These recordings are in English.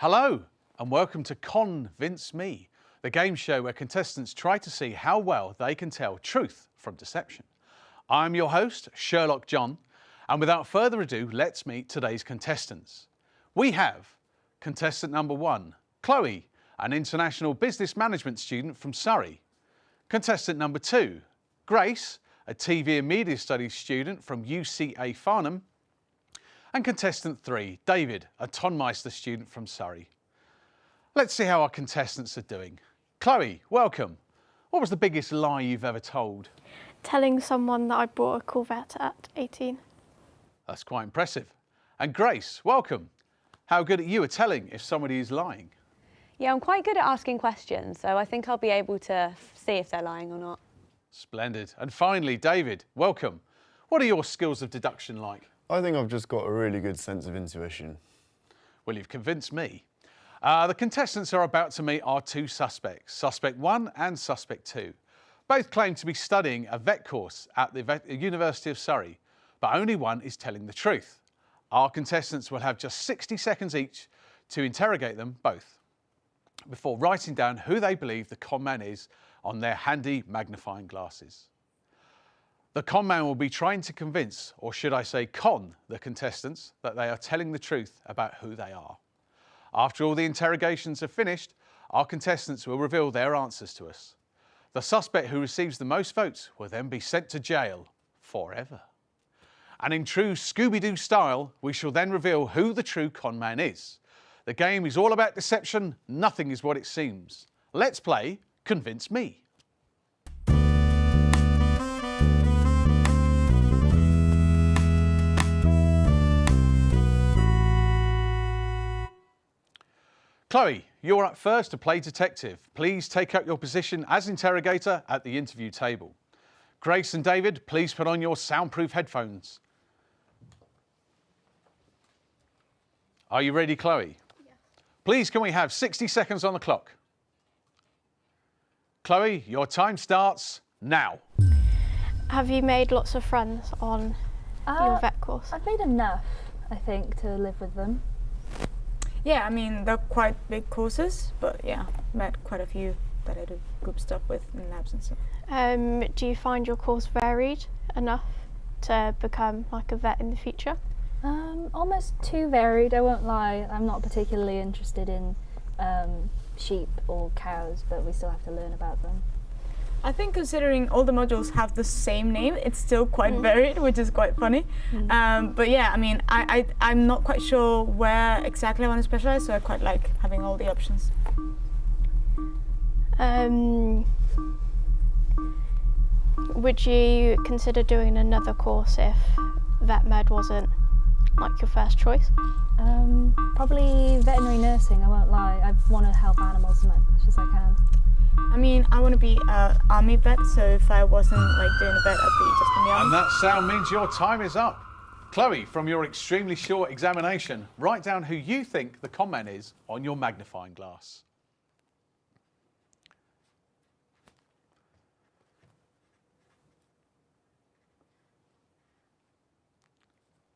Hello and welcome to Convince Me, the game show where contestants try to see how well they can tell truth from deception. I'm your host, Sherlock John, and without further ado, let's meet today's contestants. We have contestant number 1, Chloe, an international business management student from Surrey. Contestant number 2, Grace, a TV and media studies student from UCA Farnham. And contestant 3, David, a Tonmeister student from Surrey. Let's see how our contestants are doing. Chloe, welcome. What was the biggest lie you've ever told? Telling someone that I bought a Corvette at 18. That's quite impressive. And Grace, welcome. How good are you at telling if somebody is lying? Yeah, I'm quite good at asking questions, so I think I'll be able to see if they're lying or not. Splendid. And finally, David, welcome. What are your skills of deduction like? I think I've just got a really good sense of intuition. Well, you've convinced me. The contestants are about to meet our 2 suspects, Suspect 1 and Suspect 2. Both claim to be studying a vet course at the University of Surrey, but only one is telling the truth. Our contestants will have just 60 seconds each to interrogate them both before writing down who they believe the con man is on their handy magnifying glasses. The con man will be trying to convince, or should I say con, the contestants that they are telling the truth about who they are. After all the interrogations are finished, our contestants will reveal their answers to us. The suspect who receives the most votes will then be sent to jail forever. And in true Scooby-Doo style, we shall then reveal who the true con man is. The game is all about deception, nothing is what it seems. Let's play Convince Me. Chloe, you're up first to play detective. Please take up your position as interrogator at the interview table. Grace and David, please put on your soundproof headphones. Are you ready, Chloe? Yes. Please, can we have 60 seconds on the clock? Chloe, your time starts now. Have you made lots of friends on your vet course? I've made enough, I think, to live with them. Yeah, I mean, they're quite big courses, but yeah, met quite a few that I did group stuff with in labs and stuff. Do you find your course varied enough to become like a vet in the future? Almost too varied, I won't lie. I'm not particularly interested in sheep or cows, but we still have to learn about them. I think considering all the modules have the same name, it's still quite varied, which is quite funny. But yeah, I mean, I'm not quite sure where exactly I want to specialize, so I quite like having all the options. Would you consider doing another course if vet med wasn't like your first choice? Probably veterinary nursing, I won't lie. I want to help animals as much as I can. I mean, I want to be an army vet, so if I wasn't like doing a vet, I'd be just in the army. And that sound means your time is up. Chloe, from your extremely short examination, write down who you think the con man is on your magnifying glass.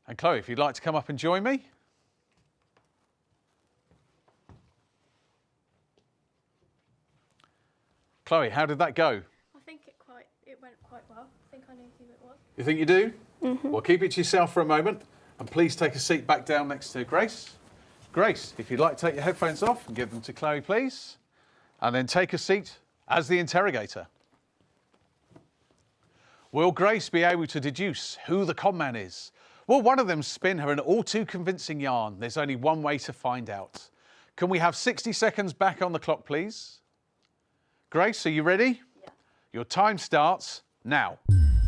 And Chloe, if you'd like to come up and join me. Chloe, how did that go? I think it went quite well. I think I knew who it was. You think you do? Well, keep it to yourself for a moment, and please take a seat back down next to Grace. Grace, if you'd like to take your headphones off and give them to Chloe, please. And then take a seat as the interrogator. Will Grace be able to deduce who the con man is? Will one of them spin her an all too convincing yarn? There's only one way to find out. Can we have 60 seconds back on the clock, please? Grace, are you ready? Yeah. Your time starts now.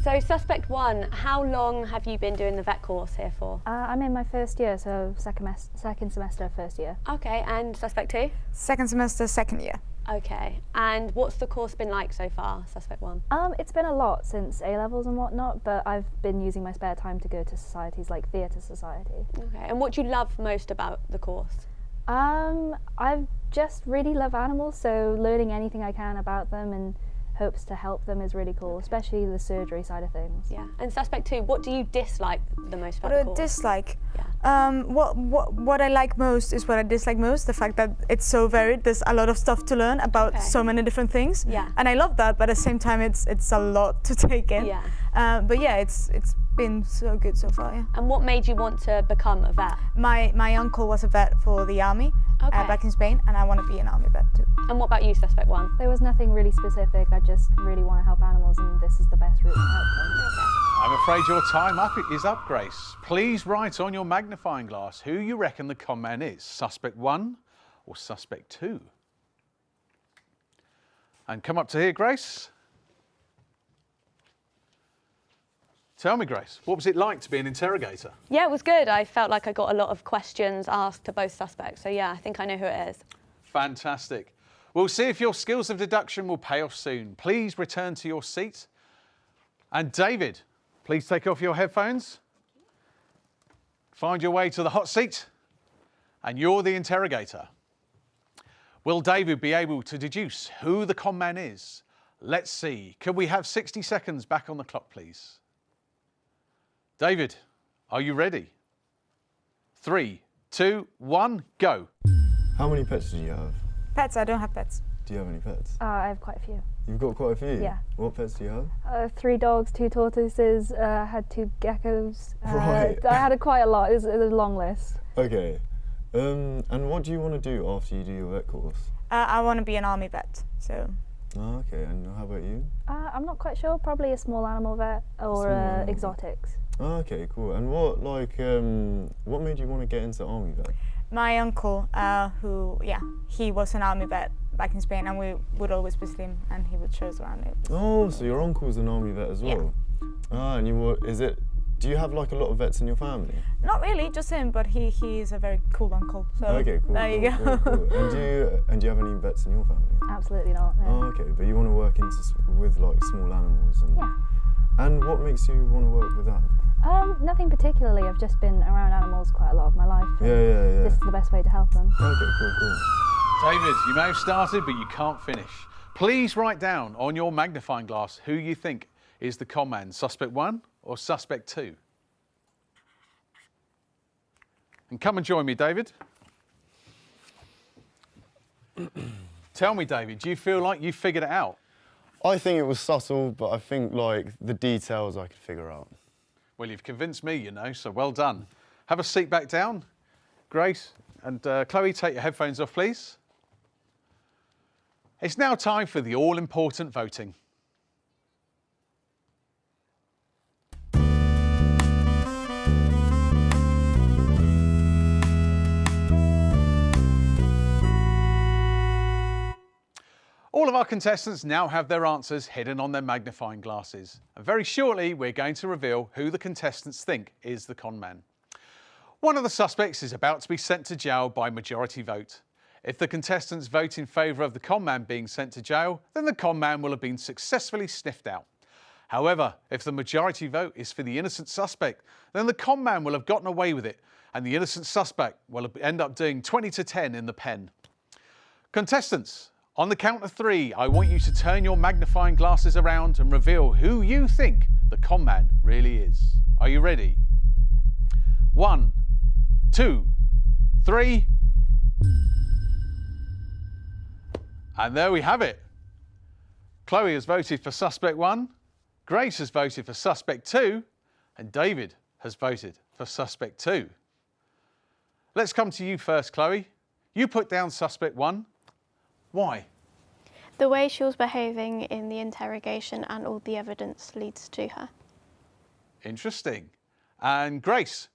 So, Suspect 1, how long have you been doing the vet course here for? I'm in my first year, so second semester, first year. Okay, and Suspect 2? Second semester, second year. Okay, and what's the course been like so far, Suspect 1? It's been a lot since A-levels and whatnot, but I've been using my spare time to go to societies like Theatre Society. Okay, and what do you love most about the course? I just really love animals, so learning anything I can about them and hopes to help them is really cool, especially the surgery side of things. Yeah. And suspect 2, what do you dislike the most about What the do I course? dislike? Yeah. What I like most is what I dislike most. The fact that it's so varied. There's a lot of stuff to learn about so many different things. Yeah. And I love that, but at the same time, it's a lot to take in. Yeah. But yeah, it's been so good so far. Yeah. And what made you want to become a vet? My uncle was a vet for the army back in Spain, and I want to be an army vet too. And what about you, suspect 1? There was nothing really specific. I just really want to help animals, and this is the best route to help them. I'm afraid your time is up, Grace. Please write on your magnifying glass who you reckon the con man is, suspect 1 or suspect 2. And come up to here, Grace. Tell me, Grace, what was it like to be an interrogator? Yeah, it was good. I felt like I got a lot of questions asked to both suspects. So yeah, I think I know who it is. Fantastic. We'll see if your skills of deduction will pay off soon. Please return to your seat. And David, please take off your headphones. Find your way to the hot seat. And you're the interrogator. Will David be able to deduce who the con man is? Let's see. Could we have 60 seconds back on the clock, please? David, are you ready? 3, 2, 1, go. How many pets do you have? Pets? I don't have pets. Do you have any pets? I have quite a few. You've got quite a few? Yeah. What pets do you have? 3 dogs, 2 tortoises, had 2 geckos. Right. I had quite a lot. It was a long list. Okay. And what do you want to do after you do your vet course? I want to be an army vet. So. Oh, okay. And how about you? I'm not quite sure. Probably a small animal vet or exotics. Oh, okay, cool. And what made you want to get into army vet? My uncle, he was an army vet back in Spain, and we would always visit him, and he would show us around it. Oh, so your uncle's an army vet as well? Yeah. Ah, and do you have like a lot of vets in your family? Not really, just him, but he is a very cool uncle. So okay, cool. There you go. Cool. And do you have any vets in your family? Absolutely not. No. Oh, okay, but you want to work with like small animals and. Yeah. And what makes you want to work with that? Nothing particularly. I've just been around animals quite a lot of my life. Yeah. This is the best way to help them. Okay, cool. David, you may have started, but you can't finish. Please write down on your magnifying glass who you think is the con man, suspect 1 or suspect 2. And come and join me, David. Tell me, David, do you feel like you figured it out? I think it was subtle, but I think like the details I could figure out. Well, you've convinced me, so well done. Have a seat back down. Grace and Chloe, take your headphones off, please. It's now time for the all-important voting. All of our contestants now have their answers hidden on their magnifying glasses. And very shortly, we're going to reveal who the contestants think is the con man. One of the suspects is about to be sent to jail by majority vote. If the contestants vote in favour of the con man being sent to jail, then the con man will have been successfully sniffed out. However, if the majority vote is for the innocent suspect, then the con man will have gotten away with it, and the innocent suspect will end up doing 20 to 10 in the pen. Contestants, on the count of 3, I want you to turn your magnifying glasses around and reveal who you think the con man really is. Are you ready? 1, 2, 3. And there we have it. Chloe has voted for suspect 1, Grace has voted for suspect 2, and David has voted for suspect 2. Let's come to you first, Chloe. You put down suspect 1. Why? The way she was behaving in the interrogation and all the evidence leads to her. Interesting. And Grace,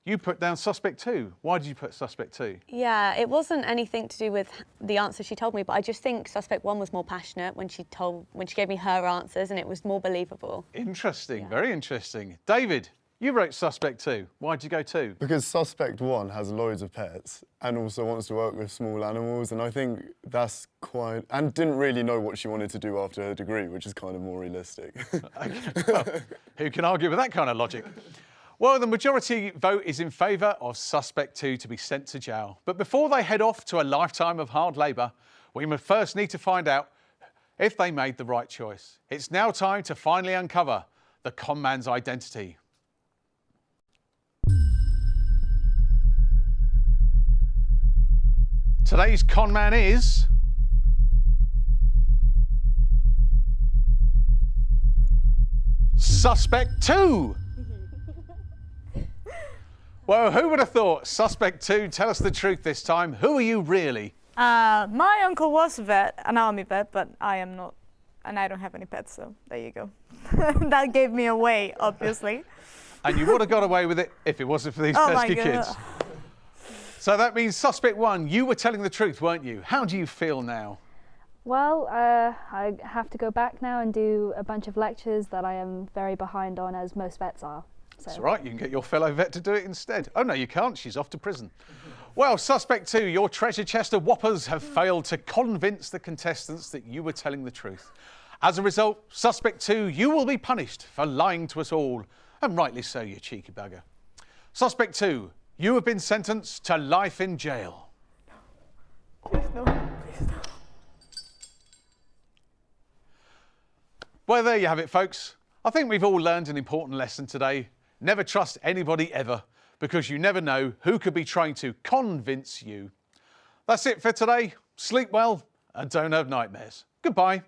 you put down suspect 2. Why did you put suspect 2? Yeah, it wasn't anything to do with the answer she told me, but I just think suspect 1 was more passionate when she gave me her answers, and it was more believable. Interesting, very interesting. David, you wrote suspect 2. Why did you go 2? Because suspect 1 has loads of pets and also wants to work with small animals, and I think that's quite... and didn't really know what she wanted to do after her degree, which is kind of more realistic. Okay. Well, who can argue with that kind of logic? Well, the majority vote is in favour of suspect 2 to be sent to jail. But before they head off to a lifetime of hard labour, we must first need to find out if they made the right choice. It's now time to finally uncover the con man's identity. Today's con man is Suspect 2. Well, who would have thought? Suspect 2, tell us the truth this time. Who are you really? My uncle was a vet, an army vet, but I am not, and I don't have any pets, so there you go. That gave me away, obviously. And you would have got away with it if it wasn't for these pesky kids. So that means Suspect 1, you were telling the truth, weren't you? How do you feel now? Well, I have to go back now and do a bunch of lectures that I am very behind on, as most vets are. So. That's all right, you can get your fellow vet to do it instead. Oh no, you can't, she's off to prison. Well, Suspect 2, your treasure chest of whoppers have failed to convince the contestants that you were telling the truth. As a result, Suspect 2, you will be punished for lying to us all. And rightly so, you cheeky bugger. Suspect 2, you have been sentenced to life in jail. Please no, please no. Well, there you have it, folks. I think we've all learned an important lesson today. Never trust anybody ever, because you never know who could be trying to convince you. That's it for today. Sleep well and don't have nightmares. Goodbye.